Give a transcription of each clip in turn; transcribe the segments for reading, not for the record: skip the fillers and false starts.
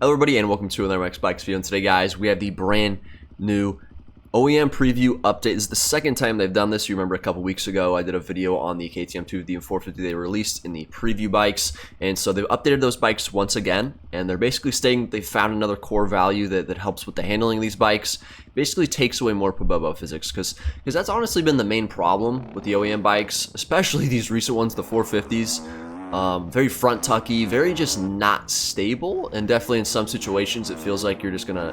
Hello everybody and welcome to another MX Bikes video, and today guys we have the brand new OEM preview update. This is the second time they've done this. You remember a couple weeks ago I did a video on the KTM 250 and 450 they released in the preview bikes, and so they've updated those bikes once again, and they're basically stating they found another core value that helps with the handling of these bikes. Basically takes away more Pobobo physics, because that's honestly been the main problem with the OEM bikes, especially these recent ones, the 450s. Very front tucky, very just not stable, and definitely in some situations it feels like you're just gonna,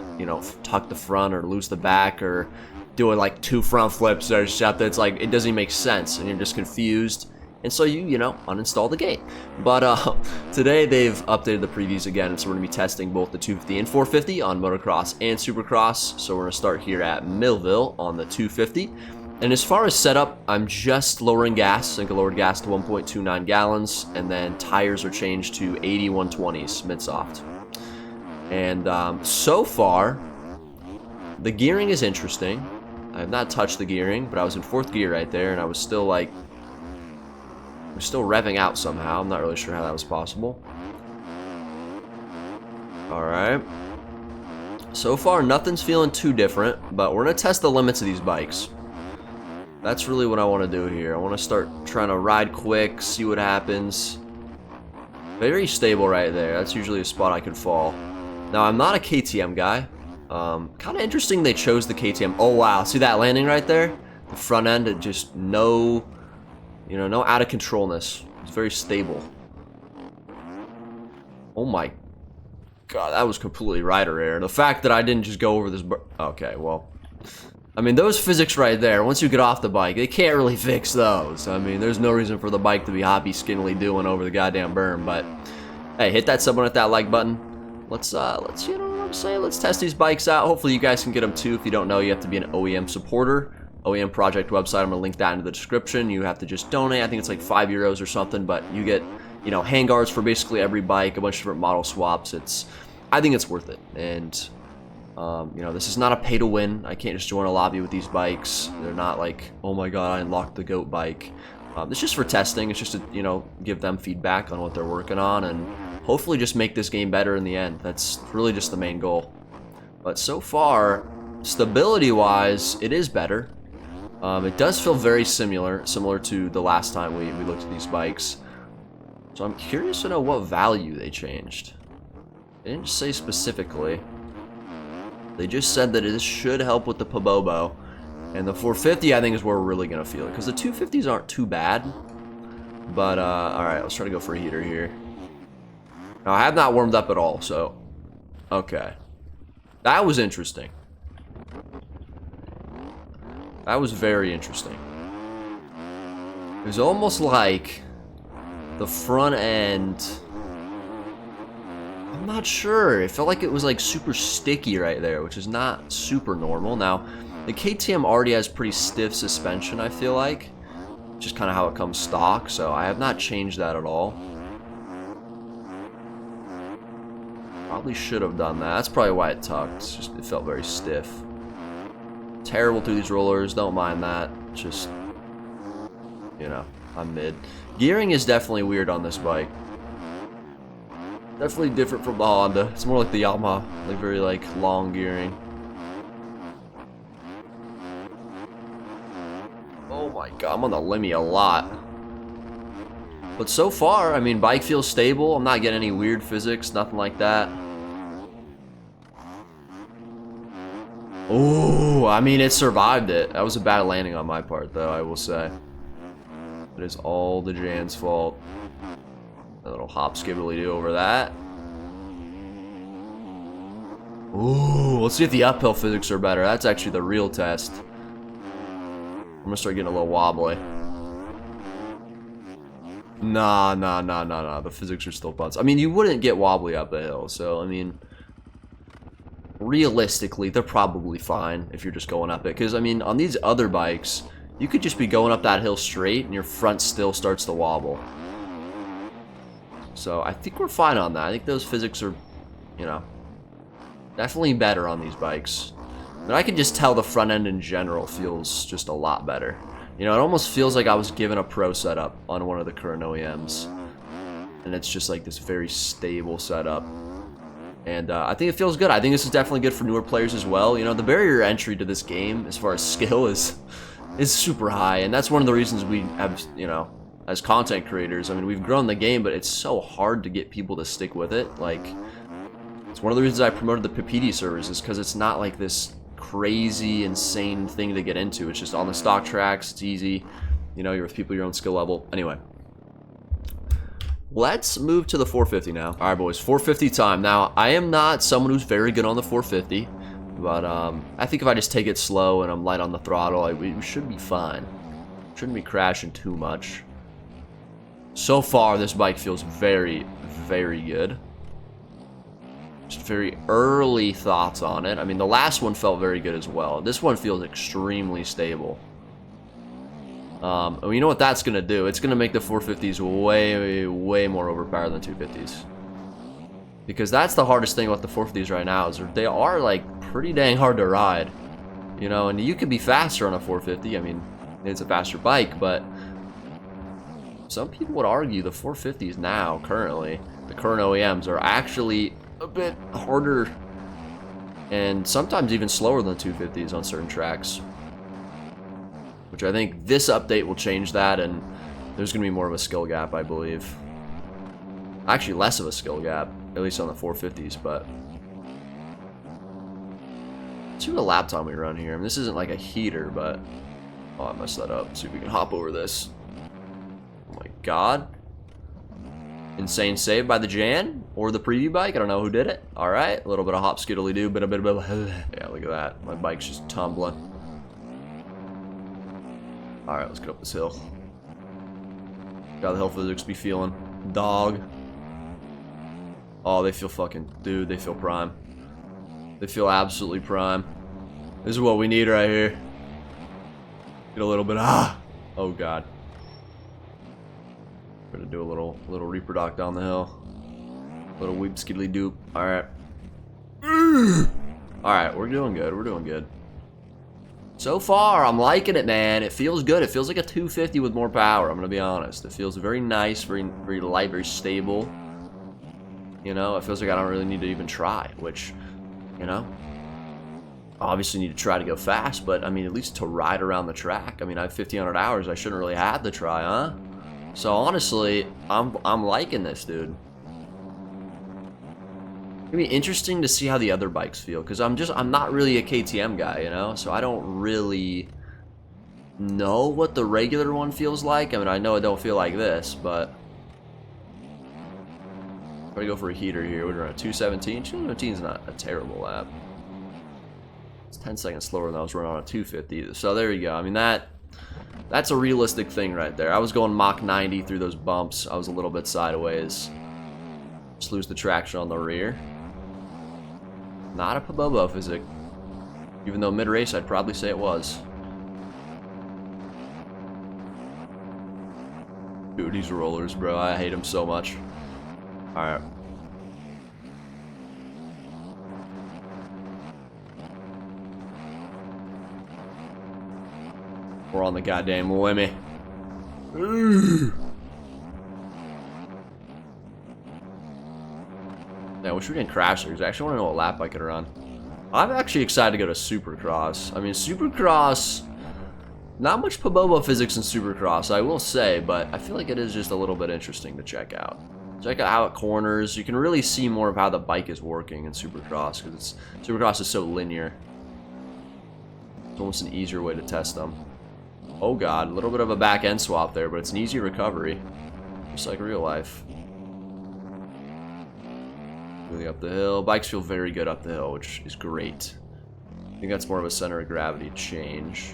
tuck the front or lose the back or doing like two front flips or stuff that's like, it doesn't even make sense and you're just confused, and so you uninstall the game. But today they've updated the previews again, and so we're gonna be testing both the 250 and 450 on Motocross and Supercross. So we're gonna start here at Millville on the 250. And as far as setup, I'm just lowering gas. I think I lowered gas to 1.29 gallons, and then tires are changed to 80 120s mid-soft. And so far, the gearing is interesting. I have not touched the gearing, but I was in 4th gear right there, and I was still revving out somehow. I'm not really sure how that was possible. All right. So far, nothing's feeling too different, but we're gonna test the limits of these bikes. That's really what I want to do here. I want to start trying to ride quick, see what happens. Very stable right there. That's usually a spot I could fall. Now, I'm not a KTM guy. Kind of interesting they chose the KTM. Oh, wow. See that landing right there? The front end, it just no out of controlness. It's very stable. Oh my God, that was completely rider error. The fact that I didn't just go over this... Okay, well... I mean, those physics right there, once you get off the bike, they can't really fix those. I mean, there's no reason for the bike to be hoppy skinnily doing over the goddamn berm, but hey, hit that sub one, hit that like button. Let's you know what I'm saying, let's test these bikes out. Hopefully you guys can get them too. If you don't know, you have to be an OEM supporter. OEM project website, I'm gonna link that into the description. You have to just donate. I think it's like €5 or something, but you get, handguards for basically every bike, a bunch of different model swaps. I think it's worth it, and this is not a pay to win. I can't just join a lobby with these bikes. They're not like, oh my God, I unlocked the GOAT bike. It's just for testing. It's just to, give them feedback on what they're working on and hopefully just make this game better in the end. That's really just the main goal. But so far, stability-wise, it is better. It does feel very similar to the last time we looked at these bikes. So I'm curious to know what value they changed. They didn't say specifically. They just said that it should help with the Pobobo, and the 450 I think is where we're really gonna feel it, because the 250s aren't too bad. But all right, let's try to go for a heater here. Now I have not warmed up at all, so okay, that was interesting. That was very interesting. It was almost like the front end. I'm not sure. It felt like it was like super sticky right there, which is not super normal. Now, the KTM already has pretty stiff suspension, I feel like. Just kind of how it comes stock, so I have not changed that at all. Probably should have done that. That's probably why it tucked. It felt very stiff. Terrible through these rollers, don't mind that. Just, I'm mid. Gearing is definitely weird on this bike. Definitely different from the Honda. It's more like the Yamaha, like very long gearing. Oh my God, I'm on the Lemmy a lot. But so far, I mean, bike feels stable. I'm not getting any weird physics, nothing like that. Oh, I mean, it survived it. That was a bad landing on my part, though, I will say. It is all the Jan's fault. A little hop skibbly do over that. Ooh, let's see if the uphill physics are better. That's actually the real test. I'm gonna start getting a little wobbly. Nah. The physics are still butts. I mean, you wouldn't get wobbly up the hill, so I mean, realistically, they're probably fine if you're just going up it. Because I mean, on these other bikes, you could just be going up that hill straight, and your front still starts to wobble. So I think we're fine on that. I think those physics are, definitely better on these bikes. But I can just tell the front end in general feels just a lot better. It almost feels like I was given a pro setup on one of the current OEMs. And it's just like this very stable setup. And I think it feels good. I think this is definitely good for newer players as well. You know, the barrier entry to this game, as far as skill, is super high. And that's one of the reasons we have, you know, as content creators, I mean, we've grown the game, but it's so hard to get people to stick with it. Like, it's one of the reasons I promoted the PPD servers, is because it's not like this crazy, insane thing to get into. It's just on the stock tracks, it's easy. You know, you're with people your own skill level. Anyway. Let's move to the 450 now. All right, boys, 450 time. Now, I am not someone who's very good on the 450, but I think if I just take it slow and I'm light on the throttle, we should be fine. Shouldn't be crashing too much. So far, this bike feels very, very good. Just very early thoughts on it. I mean, the last one felt very good as well. This one feels extremely stable. And you know what that's going to do? It's going to make the 450s way, way more overpowered than 250s. Because that's the hardest thing about the 450s right now, is they are, like, pretty dang hard to ride. You know, and you could be faster on a 450. I mean, it's a faster bike, but some people would argue the 450s now, currently, the current OEMs, are actually a bit harder and sometimes even slower than 250s on certain tracks. Which I think this update will change that, and there's going to be more of a skill gap, I believe. Actually, less of a skill gap, at least on the 450s, but let's see what a lap time we run here. I mean, this isn't like a heater, but oh, I messed that up. Let's see if we can hop over this. Oh my god. Insane save by the Jan, or the preview bike. I don't know who did it. Alright, a little bit of hop skiddly doo, bit of yeah, look at that. My bike's just tumbling. Alright, let's get up this hill. Got the hill physics be feeling. Dog. Oh, they feel fucking... Dude, they feel prime. They feel absolutely prime. This is what we need right here. Get a little bit... Oh, God. We're gonna do a little reproduct down the hill. Little weep skiddly doop. Alright. Alright, we're doing good. We're doing good. So far, I'm liking it, man. It feels good. It feels like a 250 with more power, I'm gonna be honest. It feels very nice, very light, very stable. You know, it feels like I don't really need to even try, which, you know, obviously need to try to go fast, but I mean, at least to ride around the track. I mean, I have 1,500 hours. I shouldn't really have to try, huh? So honestly, I'm liking this, dude. It'll be interesting to see how the other bikes feel, because I'm not really a KTM guy, you know, so I don't really know what the regular one feels like. I mean, I know it don't feel like this, but I'm gonna go for a heater here. We're running a 217. 217 is not a terrible lap. It's 10 seconds slower than I was running on a 250. So there you go. I mean, that's a realistic thing right there. I was going Mach 90 through those bumps. I was a little bit sideways. Just lose the traction on the rear. Not a Pabobo physic. Even though mid-race, I'd probably say it was. Dude, these rollers, bro. I hate them so much. Alright. We're on the goddamn whammy. Yeah, I wish we didn't crash there, because I actually want to know what lap I could run. I'm actually excited to go to Supercross. I mean, Supercross, not much Pabobo physics in Supercross, I will say, but I feel like it is just a little bit interesting to check out. Check out how it corners. You can really see more of how the bike is working in Supercross, because Supercross is so linear. It's almost an easier way to test them. Oh god, a little bit of a back end swap there, but it's an easy recovery. Just like real life. Really up the hill. Bikes feel very good up the hill, which is great. I think that's more of a center of gravity change.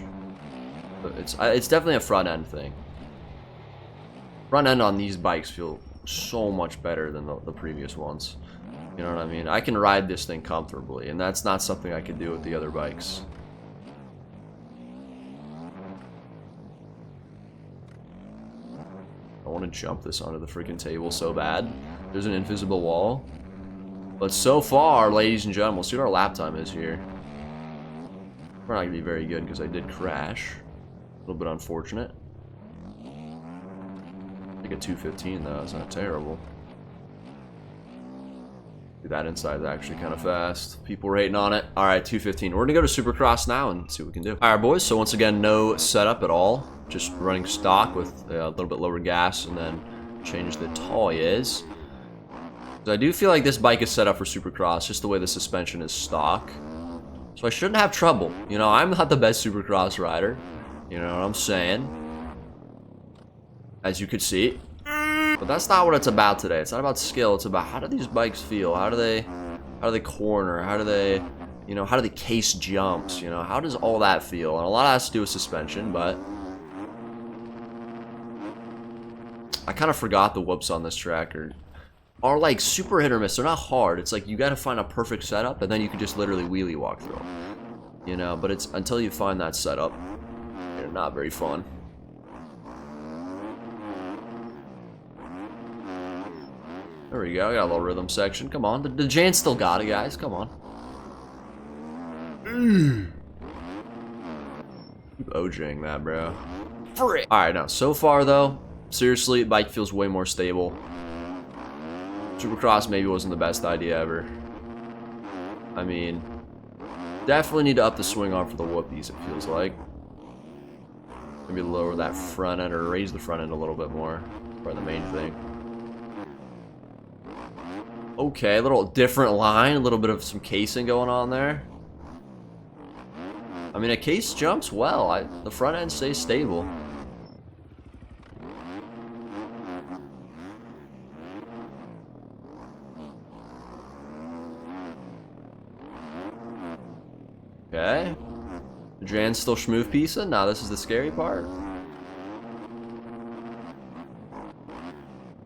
But it's definitely a front end thing. Front end on these bikes feel so much better than the previous ones. You know what I mean? I can ride this thing comfortably, and that's not something I could do with the other bikes. I want to jump this onto the freaking table so bad. There's an invisible wall. But so far, ladies and gentlemen, we'll see what our lap time is here. We're not going to be very good because I did crash. A little bit unfortunate. I think a 215 though, it's not terrible. That inside is actually kind of fast. People were hating on it. All right, 215. We're gonna go to Supercross now and see what we can do. All right, boys. So once again, no setup at all. Just running stock with a little bit lower gas and then change the tires. So I do feel like this bike is set up for Supercross, just the way the suspension is stock. So I shouldn't have trouble. You know, I'm not the best Supercross rider. You know what I'm saying? As you could see. But that's not what it's about today. It's not about skill. It's about how do these bikes feel? How do they corner? How do they, you know, how do they case jumps? You know, how does all that feel? And a lot has to do with suspension, but I kind of forgot the whoops on this track are like super hit or miss. They're not hard. It's like you got to find a perfect setup, and then you can just literally wheelie walk through them. You know, but it's until you find that setup, they're not very fun. There we go. I got a little rhythm section. Come on, the Jan still got it, guys. Come on. Keep OJing that, bro. Frick. All right, now so far though, seriously, bike feels way more stable. Supercross maybe wasn't the best idea ever. I mean, definitely need to up the swing arm for the whoopies, it feels like. Maybe lower that front end or raise the front end a little bit more. Probably the main thing. Okay, a little different line, a little bit of some casing going on there. I mean, a case jumps well. The front end stays stable. Okay. Jan's still schmooth piecing. Now this is the scary part.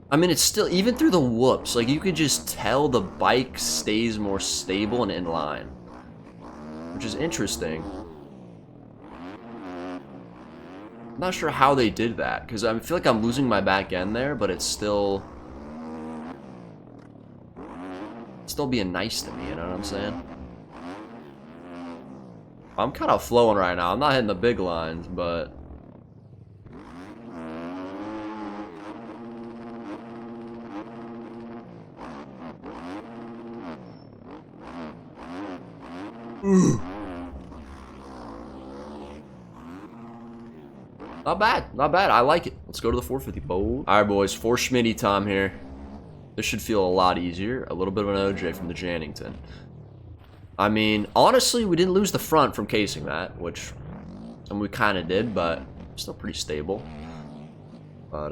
I mean, it's still, even through the whoops, like you could just tell the bike stays more stable and in line. Which is interesting. I'm not sure how they did that, because I feel like I'm losing my back end there, but it's still being nice to me, you know what I'm saying? I'm kind of flowing right now. I'm not hitting the big lines, but not bad, not bad. I like it. Let's go to the 450 bowl. All right, boys, 4 Schmitty time here. This should feel a lot easier. A little bit of an OJ from the Jannington. I mean, honestly, we didn't lose the front from casing that, which, and we kind of did, but still pretty stable. But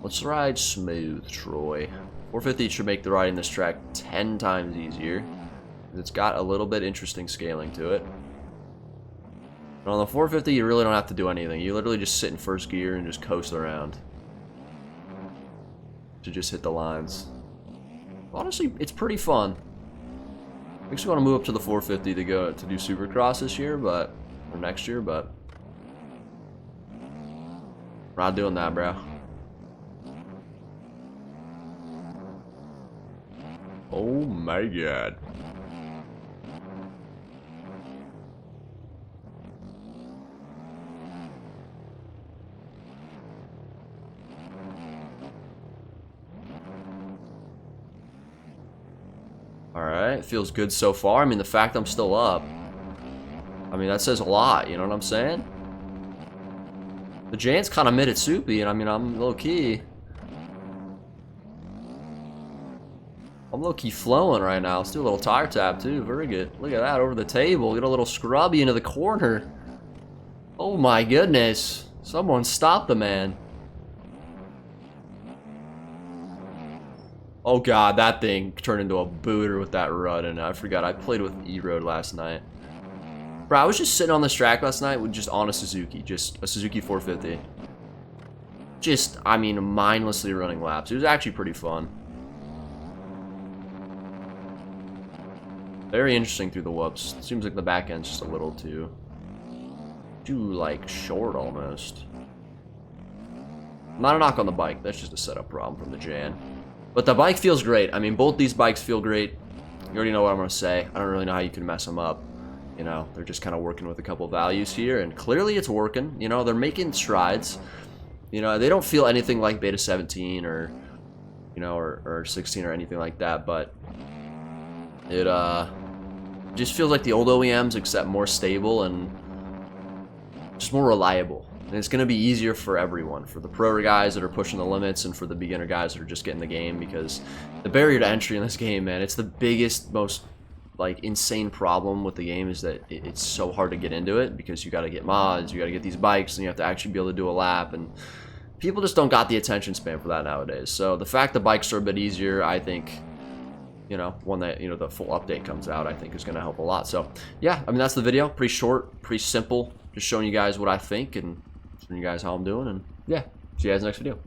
let's ride smooth, Troy. 450 should make the riding this track 10 times easier. It's got a little bit interesting scaling to it. But on the 450, you really don't have to do anything. You literally just sit in first gear and just coast around to just hit the lines. Honestly, it's pretty fun. Makes me want to move up to the 450 to go to do Supercross this year, or next year, but we're not doing that, bro. Oh my god. Alright, feels good so far. I mean, the fact I'm still up, I mean, that says a lot, you know what I'm saying? The Jan's kind of mid at soupy, and I mean, I'm low-key. I'm low-key flowing right now. Let's do a little tire tap, too. Very good. Look at that, over the table. Get a little scrubby into the corner. Oh my goodness. Someone stop the man. Oh god, that thing turned into a booter with that rut, and I forgot I played with E-Road last night. Bro, I was just sitting on this track last night with just on a Suzuki, just a Suzuki 450. Just, I mean, mindlessly running laps. It was actually pretty fun. Very interesting through the whoops. Seems like the back end's just a little too like short almost. Not a knock on the bike, that's just a setup problem from the Jan. But the bike feels great. I mean, both these bikes feel great. You already know what I'm going to say. I don't really know how you can mess them up. You know, they're just kind of working with a couple values here, and clearly it's working. You know, they're making strides. You know, they don't feel anything like Beta 17 or, you know, or 16 or anything like that, but It just feels like the old OEMs, except more stable and just more reliable. And it's going to be easier for everyone, for the pro guys that are pushing the limits and for the beginner guys that are just getting the game, because the barrier to entry in this game, man, it's the biggest, most like insane problem with the game is that it's so hard to get into it, because you got to get mods, you got to get these bikes, and you have to actually be able to do a lap, and people just don't got the attention span for that nowadays. So the fact the bikes are a bit easier, I think, you know, when that, you know, the full update comes out, I think is going to help a lot. So yeah, I mean, that's the video. Pretty short, pretty simple, just showing you guys what I think and showing you guys how I'm doing, and yeah, see you guys in the next video.